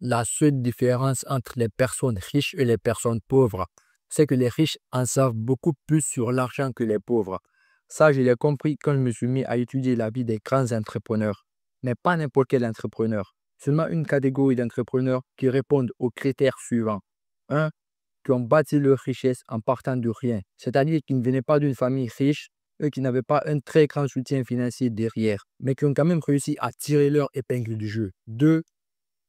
La seule différence entre les personnes riches et les personnes pauvres, c'est que les riches en savent beaucoup plus sur l'argent que les pauvres. Ça, je l'ai compris quand je me suis mis à étudier la vie des grands entrepreneurs. Mais pas n'importe quel entrepreneur. Seulement une catégorie d'entrepreneurs qui répondent aux critères suivants. 1. Qui ont bâti leur richesse en partant de rien. C'est-à-dire qu'ils ne venaient pas d'une famille riche, eux qui n'avaient pas un très grand soutien financier derrière, mais qui ont quand même réussi à tirer leur épingle du jeu. 2.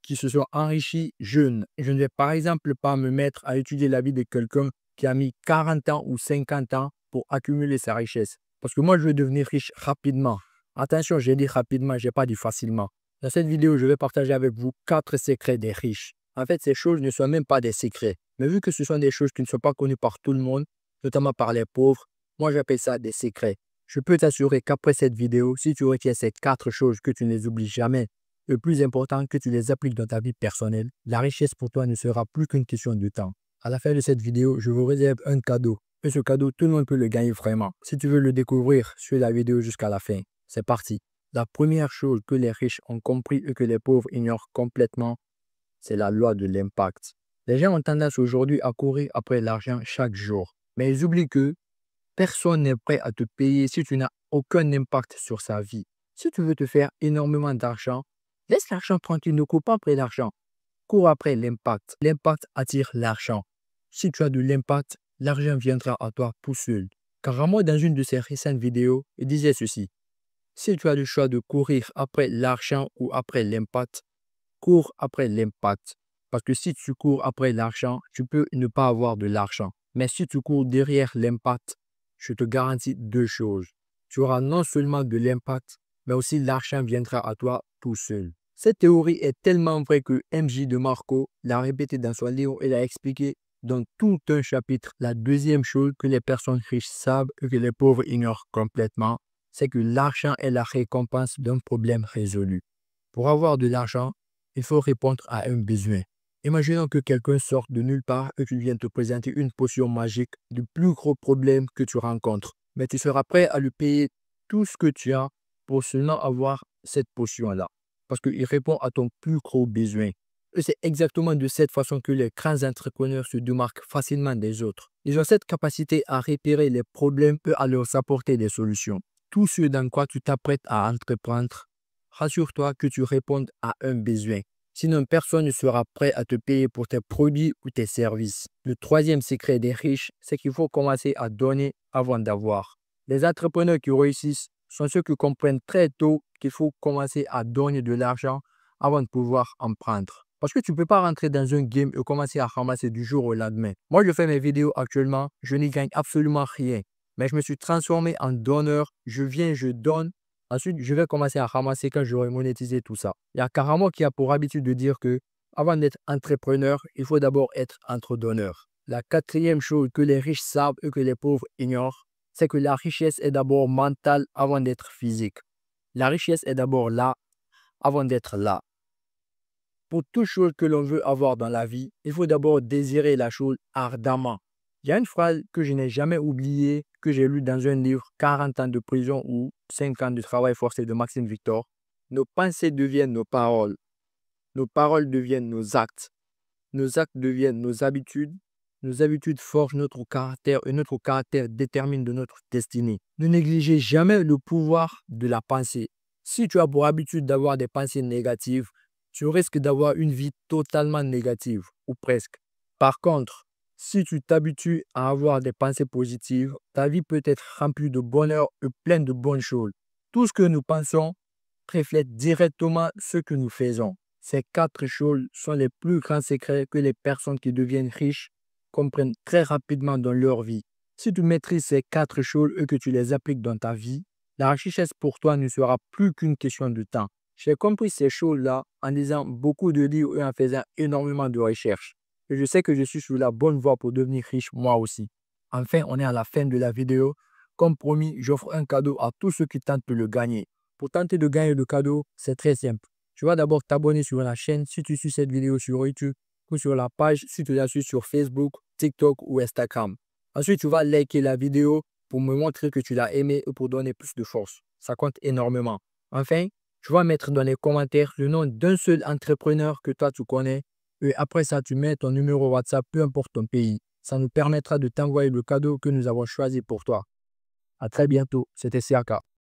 Qui se sont enrichis jeunes. Je ne vais par exemple pas me mettre à étudier la vie de quelqu'un qui a mis 40 ans ou 50 ans pour accumuler sa richesse. Parce que moi, je veux devenir riche rapidement. Attention, j'ai dit rapidement, je n'ai pas dit facilement. Dans cette vidéo, je vais partager avec vous 4 secrets des riches. En fait, ces choses ne sont même pas des secrets. Mais vu que ce sont des choses qui ne sont pas connues par tout le monde, notamment par les pauvres, moi j'appelle ça des secrets. Je peux t'assurer qu'après cette vidéo, si tu retiens ces 4 choses que tu ne les oublies jamais, le plus important, que tu les appliques dans ta vie personnelle, la richesse pour toi ne sera plus qu'une question de temps. À la fin de cette vidéo, je vous réserve un cadeau. Et ce cadeau, tout le monde peut le gagner vraiment. Si tu veux le découvrir, suis la vidéo jusqu'à la fin. C'est parti. La première chose que les riches ont compris et que les pauvres ignorent complètement, c'est la loi de l'impact. Les gens ont tendance aujourd'hui à courir après l'argent chaque jour. Mais ils oublient que personne n'est prêt à te payer si tu n'as aucun impact sur sa vie. Si tu veux te faire énormément d'argent, laisse l'argent tranquille, ne cours pas après l'argent. Cours après l'impact. L'impact attire l'argent. Si tu as de l'impact, l'argent viendra à toi tout seul. Car moi, dans une de ses récentes vidéos, il disait ceci. Si tu as le choix de courir après l'argent ou après l'impact, cours après l'impact. Parce que si tu cours après l'argent, tu peux ne pas avoir de l'argent. Mais si tu cours derrière l'impact, je te garantis 2 choses. Tu auras non seulement de l'impact, mais aussi l'argent viendra à toi tout seul. Cette théorie est tellement vraie que MJ de Marco l'a répété dans son livre et l'a expliqué dans tout un chapitre. La deuxième chose que les personnes riches savent et que les pauvres ignorent complètement, c'est que l'argent est la récompense d'un problème résolu. Pour avoir de l'argent, il faut répondre à un besoin. Imaginons que quelqu'un sorte de nulle part et qu'il vienne te présenter une potion magique du plus gros problème que tu rencontres. Mais tu seras prêt à lui payer tout ce que tu as pour seulement avoir cette potion-là. Parce qu'il répond à ton plus gros besoin. Et c'est exactement de cette façon que les grands entrepreneurs se démarquent facilement des autres. Ils ont cette capacité à repérer les problèmes et à leur apporter des solutions. Tout ce dans quoi tu t'apprêtes à entreprendre, rassure-toi que tu répondes à un besoin. Sinon, personne ne sera prêt à te payer pour tes produits ou tes services. Le troisième secret des riches, c'est qu'il faut commencer à donner avant d'avoir. Les entrepreneurs qui réussissent sont ceux qui comprennent très tôt qu'il faut commencer à donner de l'argent avant de pouvoir en prendre. Parce que tu ne peux pas rentrer dans un game et commencer à ramasser du jour au lendemain. Moi, je fais mes vidéos actuellement, je n'y gagne absolument rien. Mais je me suis transformé en donneur. Je viens, je donne. Ensuite, je vais commencer à ramasser quand j'aurai monétisé tout ça. Il y a Karamo qui a pour habitude de dire que avant d'être entrepreneur, il faut d'abord être entre-donneur. La quatrième chose que les riches savent et que les pauvres ignorent, c'est que la richesse est d'abord mentale avant d'être physique. La richesse est d'abord là avant d'être là. Pour toute chose que l'on veut avoir dans la vie, il faut d'abord désirer la chose ardemment. Il y a une phrase que je n'ai jamais oubliée, que j'ai lue dans un livre 40 ans de prison ou 5 ans de travail forcé de Maxime Victor. Nos pensées deviennent nos paroles deviennent nos actes deviennent nos habitudes forgent notre caractère et notre caractère détermine de notre destinée. Ne négligez jamais le pouvoir de la pensée. Si tu as pour habitude d'avoir des pensées négatives, tu risques d'avoir une vie totalement négative, ou presque. Par contre, si tu t'habitues à avoir des pensées positives, ta vie peut être remplie de bonheur et pleine de bonnes choses. Tout ce que nous pensons reflète directement ce que nous faisons. Ces 4 choses sont les plus grands secrets que les personnes qui deviennent riches comprennent très rapidement dans leur vie. Si tu maîtrises ces 4 choses et que tu les appliques dans ta vie, la richesse pour toi ne sera plus qu'une question de temps. J'ai compris ces choses-là en lisant beaucoup de livres et en faisant énormément de recherches. Et je sais que je suis sur la bonne voie pour devenir riche moi aussi. Enfin, on est à la fin de la vidéo. Comme promis, j'offre un cadeau à tous ceux qui tentent de le gagner. Pour tenter de gagner le cadeau, c'est très simple. Tu vas d'abord t'abonner sur la chaîne si tu suis cette vidéo sur YouTube ou sur la page si tu la suis sur Facebook, TikTok ou Instagram. Ensuite, tu vas liker la vidéo pour me montrer que tu l'as aimé et pour donner plus de force. Ça compte énormément. Enfin, Tu vas mettre dans les commentaires le nom d'un seul entrepreneur que toi tu connais. Et après ça, tu mets ton numéro WhatsApp, peu importe ton pays. Ça nous permettra de t'envoyer le cadeau que nous avons choisi pour toi. À très bientôt. C'était Siaka.